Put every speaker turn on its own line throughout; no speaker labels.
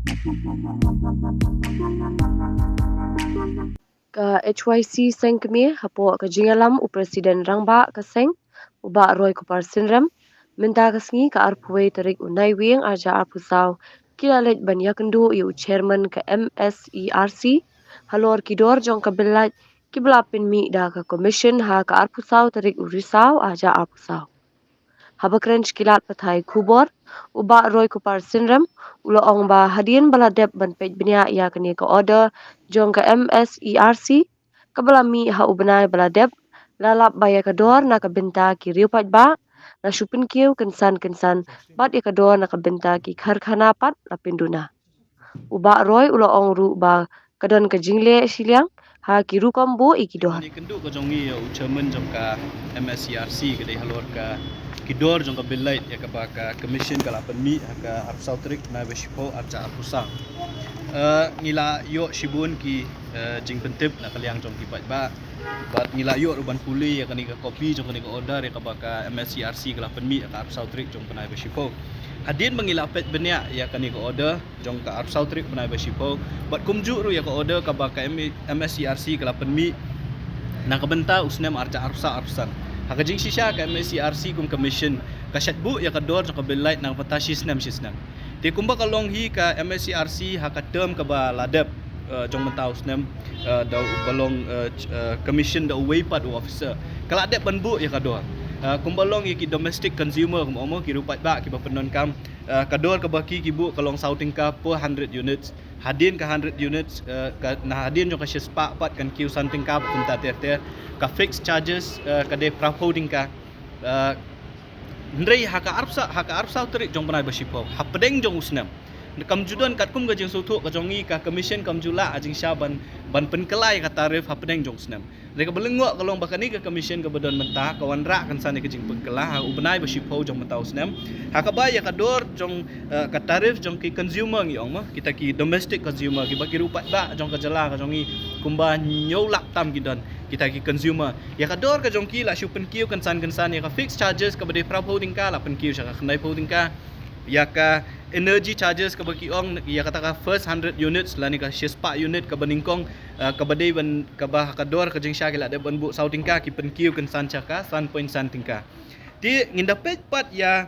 Ka HYC seng kemi hapo ka jingalam u presiden rangba ka seng uba roy ko parsinrem minta kasngi ka arpuwe tarik unai wing aja arpusau kilalet ban yakendu yu chairman ka MSERC halor kidor jong ka belat kiblapin mi da ka commission ha ka arpusau tarik urisau aja arpusau habakren kilat pathai kubor uba roy ko parsinrem ulo ong ba hadien baladep ban pej benya ya kani ka order jong ka MSERC kabalami ha ubenai baladep lalap baya kador na kabenta ki riupat ba na shupin kiu kensan bat ya kador na kabenta ki kharkhana pat lapinduna uba roy ulo ong ru ba kadon ka jingle siliang ha ki ru kombo ikidor
Ni kendu ko jongi ya chairman jongka MSCRC kedai halor ka kidor jongka belait ya ka baka commission kala penmi ka Sautrik na beshipo arca arpusa ngila yo shibun ki jing pentip na kaliang jong ki ba bat ngila yo ruban puli ya kani ka kopi jong kani ka order ya ka baka MSCRC kala penmi ka Sautrik jong penai beshipo hadin mengila pet benya ya kani ka order jong ka Sautrik penai beshipo bat kumju ru ya ka order ka baka MSCRC kala penmi na kabenta usnem arca arsan hakajing sisya ka MSCRC kum commission kasyatbu ya kador sa kabelait ng patasisnem ti kumba kalong hi ka MSCRC hakatem ka ba ladep jong menta usnem daw balong commission da way pad officer kala dep banbu ya kador kumbalong iki domestic consumer kumo ki rupat ba ki penon kam kador ka baki kibu kalong souting ka per 100 units hadin ka 100 units na hadin yo ka spa pat kan kiu something ka punta ter ka fixed charges ka de proposing ka ndrei haka arpsa terik jong panai basipo hapdeng jong usnam kamjudan katkum ga jeng sutu ka jongi ka commission kamjula ajing syaban ban penkelai ka tarif hapdeng jong usnam reka belengok kalong bakani ka commission ka badon mentah kawan ra kan sane ka jing penkelah ubenai basipo jong mentah usnam hakabaya ka dor jong ka tarif jong ki consumer ngi ong kita ki domestic consumer ki baki rupat ba jong ka jala ka jongi kumba nyolak tam gidan kita ki consumer ya ka dor ka jong ki la shupen kiu kan san ya ka fixed charges ka bade proposing ka la pen kiu sya ka khnai posing ka ya ka energy charges ka baki ong ya kata ka first 100 units la ni ka shispa unit ka baningkong ka bade ban ka ba ka dor ka jing sya la de ban bu sauting ka ki pen kiu kan san cha ka san point san tingka ti ngindapet pat ya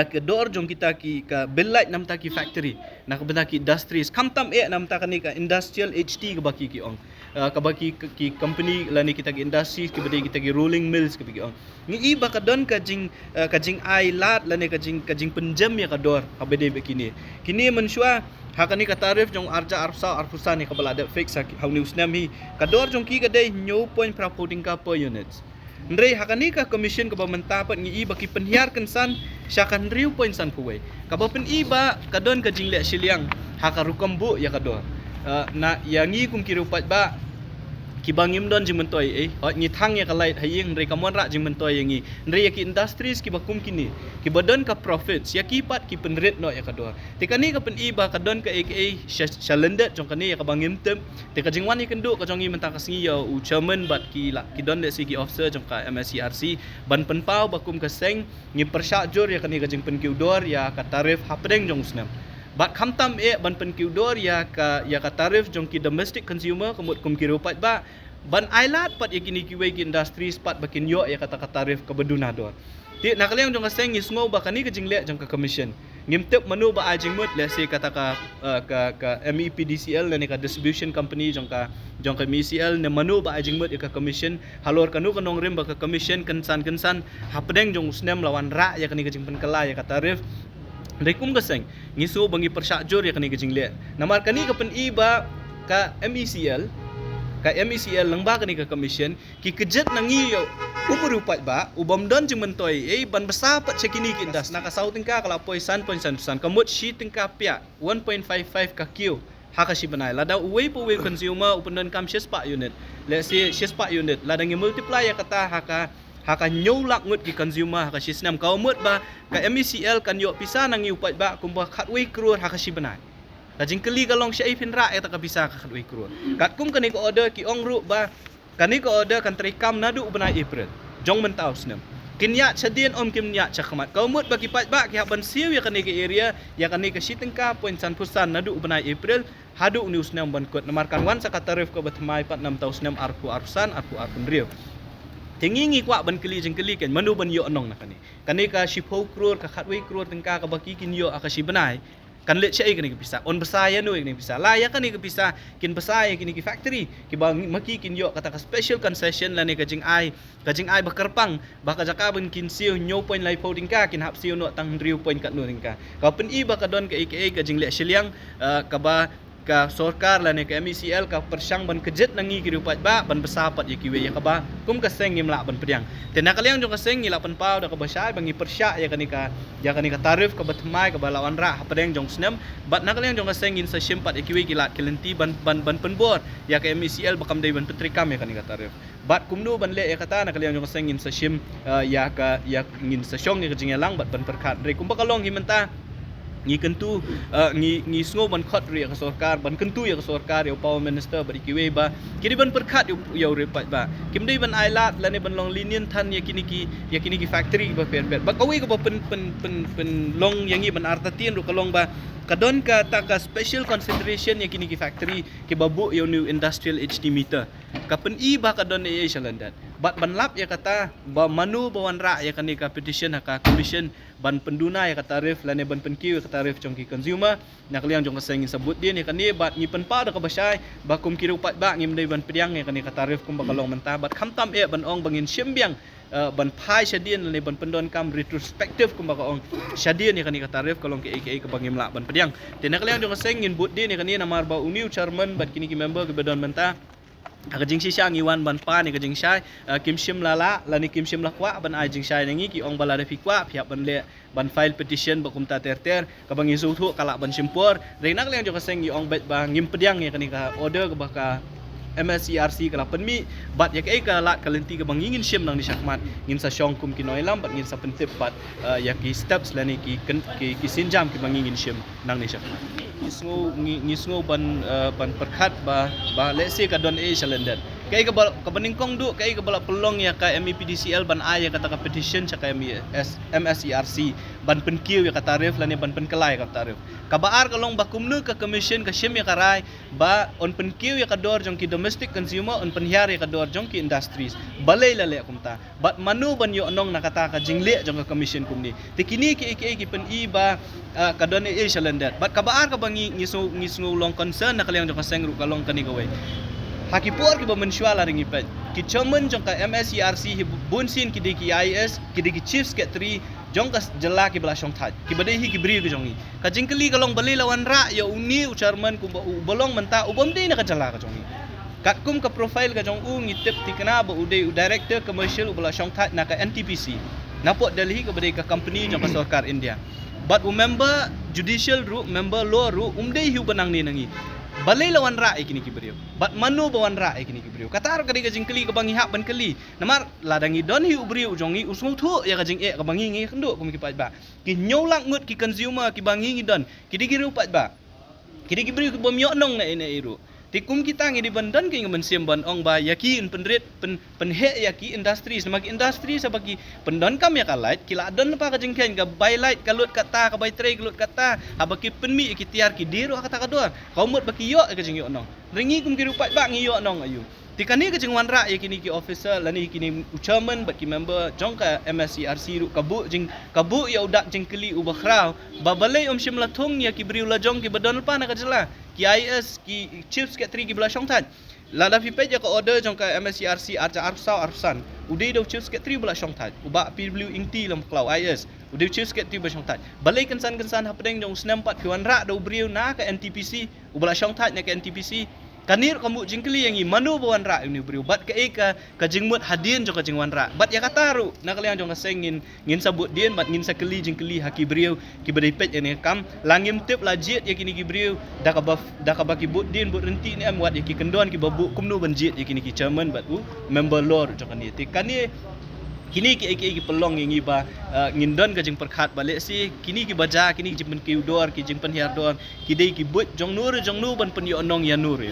ke dor jong kita ki ka belait nam ta ki factory na ka benda ki industries kamtam nam ta ka industrial HT ka baki ki ong ka baki ki company lani kita ki industries ki bade kita ki rolling mills ki baki ong ni iba ka don ka jing ai lat lani ka jing penjam ya ka dor ka bade kini mensua hakani ka tarif jong arja arpusa ni ka balada fix ha ni usnam hi ka dor jong ki ka dei new point proposing ka per units Ndrei hakani ka commission ka bamentapat ngi iba ki penhiar kensan syakan riu point san puwe ka bapen iba kadon ka jingle siliang hakarukam bu ya kador na yangi kum kirupat ba kibangim don jing mentoi hot ngi thang ya kalait haying ndrei kamon ra jing mentoi yangi ndrei ki industries ki bakum kini ki badon ka profits ya ki pat ki penret no ya kador tikani ka pen iba kadon ka aka shalendet jong kani ya ka bangim tem tika jingwan ni kendu ka jongi mentang kasngi ya u chairman bat ki la ki don le si ki officer jong ka MSCRC ban penpau bakum ka seng ngi persyajur ya kani ka jing pen kiudor ya ka tarif hapdeng jong usnam bat kamtam ban pen kiudor ya ka tarif jong ki domestic consumer kumut kum ki rupat ba ban ailat pat ya kini kiwe ki industries pat bakin yo ya kata tarif ka beduna dor ti nakaliang jong ka seng ngisngo ba kani ka jingle jong ka commission ngimtep manu ba ajing mut le se kata ka MEPDCL ne ka distribution company jong ka MECL ne manu ba ajing mut ka commission halor kanu kanong rim ba ka commission kensan hapdeng jong usnem lawan ra ya kani ka jing pen kala ya ka tarif Rekum gaseng ngisu bangi persyajur ya kani kajing le namar kani ka pen iba ka MECL lengba kani ka commission ki kejet nangi yo uberupat ba ubam don jing mentoi ban besar pat sekini ki indas na ka sauting ka kala poi san kamut sheet ka pia 1.55 ka q haka si banai lada uwe po we consumer upon don kam shispa unit let's say shispa unit lada ngi multiply ya kata haka nyolak ngut ki consumer haka sistem kau mut ba ka MECL kan yo pisa nang upat ba kumba khatwei krur haka si banai ka jingkeli kalong syai pinra eta ka bisa ka khatwei krur kat kum kani ko order ki ongru ba kani ko order kan trikam nadu banai April jong mentau snem Kinya chadien om kimnya chakmat. Kau mut bagi pat ba ki haban siu ya kani ke area ya kani ke sitengka poin san pusan nadu benai April hadu news nam ban kot namarkan wan sakatarif ko batmai pat 6 tahun nam arku arsan arku arkun rio. Tengingi kwa ban keli jeng keli kan manu ban yo anong na kani ka shipho kror ka khatwei kror tengka ka baki kin yo akashi benai kan let chai kini ke pisa on besaya no kini pisa la ya kani ke pisa kin besaya kini ke factory ki bang maki kin yo kata ka special concession la ni ka jing ai bakarpang baka jaka ban kin siu nyo point lai po tingka kin hap siu no tang riu point kat no tingka ka pen i baka don ka aka ka jing le shiliang ka ba ka sorkar la ni ka MECL ka persyang ban kejet nangi ki rupat ba ban besar pat ya kiwe ya ka ba kum ka seng ngim la ban pediang tena kaliang jong ka seng ngila pan pau da ka basai bangi persya ya kani ka tarif ka batmai ka balawan ra hapadeng jong snem bat na kaliang jong ka seng ngin sa shimpat ya kiwe kilat kelenti ban penbor ya ka MECL bakam dai ban petrikam ya kani ka tarif bat kumnu ban le ya kata na kaliang jong ka seng ngin sa shim ya ngin sa syong ya ka jingelang bat ban perkat re kum bakalong himenta ngi kentu ngi sngo ban khot ri ka sarkar ban kentu ya ka sarkar ya power minister bari kiwe ba kini ban perkhat ya repat ba kimdei ban ailat lane ban long linian than ya kini ki factory ba per ba kawi ko ba pen long yangi ban artatin ru kalong ba kadon ka ta ka special consideration ya kini ki factory ki babu ya new industrial HD meter kapen i ba kadon e shalandat bat ban lap ya kata ba manu bawan ra ya kani ka petition ka commission ban penduna ya ka tarif lane ban penkiu ka tarif jong ki consumer nak liang jong ka sengin sebut dia ni kani bat ngi penpa da ka basai ba kum kiru pat ba ngim dei ban pediang ya kani ka tarif kum ba kalong mentah bat khamtam e ban ong bangin syembiang ban phai shadien lane ban pendon kam retrospective kum ba ka ong shadien ya kani ka tarif kalong ke aka ka bangim la ban pediang tenak liang jong ka sengin but dia ni kani namar ba uniu chairman bat kini ki member ke bedon mentah ka jing sisha ngiwan ban pa ni ka jing shai kim shim lala lani kim shim lakwa ban ai jing shai nangi ki ong bala da fikwa phiap ban le ban file petition bakum ta terter ka bangi su thu kala ban shimpor renak leng jo ka seng ong bet ba ngim pediang ya kani ka order ka baka MSERC kala penmi bat ya ka lat kalenti ka bangingin shim nang ni syakmat ngin sa syong kum ki noilam bat ngin sa pentip bat ya ki steps lani ki sinjam ki bangingin shim nang ni syakmat ngisngo ban perkhat ba let's say ka don e shalendat kai ka baningkong du kai ka bala pelong ya ka MEPDCL ban ai ya kata ka petition cha ka MSERC ban penkiu ya ka tarif lani ban penkelai ka tarif ka baar ka long ba kumnu ka commission ka shim ya karai ba on penkiu ya ka dor jong ki domestic consumer on penhiar ya ka dor jong ki industries balai lale kumta bat manu ban yo anong nakata ka jingle jong ka commission kumni tikini ki pen i ba ka don e shalendat bat ka baar ka bangi ngisngo long concern na kaliang jong ka sengru ka long kani gawai hakipor ki ba mensyuala ringi pet ki chairman jong ka MSERC hi bunsin ki de ki IS ki de ki chief secretary jong ka jela ki bala syong that ki bade hi ki bri ki jongi ka jingkeli kalong bali lawan ra ya uni chairman ku bolong menta ubom de na ka jela ka jongi kat kum ka profile ka jong ngitip ti kana ba ude director commercial bala syong that na ka NTPC napot Delhi ka bade ka company jong ka sarkar India but member judicial ru member law ru umdei hi banang ni nangi balai lawan ra kini kibriu bat manu bawan ra kini kibriu katar kadi gajing keli ka bangi hak ban keli namar ladangi don hi ubriu jongi usung thu ya gajing ka bangi ngi kendo kum ki pat ba ki nyolak ngut ki consumer ki bangi ngi don ki digiru pat ba ki digibriu ki bom yo nong na ina iru tikum kita ngi di bandan ki ngamen sim ban ong ba yakin penrit penhe yaki industri semaki industri sabagi pendon kam ya kalait kila don pa ka jingken ka bylight kalut kata ka by tray kalut kata habaki penmi ki tiar ki diru kata ka dor kaumut baki yo ka jing yo nong ringi kum ki rupat ba ngi yo nong ayu tikani ka jing wan ra yakini ki officer lani kini chairman bat ki member jong ka MSERC ru kabu ya udak jingkeli ubakhrau babalai shim lathung ya ki briu la jong ki badon pa na ka jela ki IS ki chief secretary ki bala syong tan lada fi peja ka order jong ka MSERC arja arsan udai do chief secretary bala syong tan uba PW ingti lam klau IS udai chief secretary bala syong tan balai kensan hapadeng jong senempat ki wan ra do briu na ka NTPC ubala syong tan na ka NTPC kanir kamu jingkeli yang manu bawan ra ini beriu bat ke ka jingmut hadin jo ka jingwan ra bat ya kataru na kalian jo ngasengin ngin sabut dien bat ngin sakeli jingkeli haki beriu ki bedai pet ini kam langim tip lajit ya kini ki beriu da ka baki but dien but renti ni am wat ya ki kendon ki babu kumnu banjit ya kini ki chairman bat member lord jo kan ni tikani kini ki pelong yang iba ngindon ka jing perkhat balik si kini ki baja kini jing pen ki dor ki jing pen hiar dor ki dei ki but jong nur ban pen yo onong ya nur ya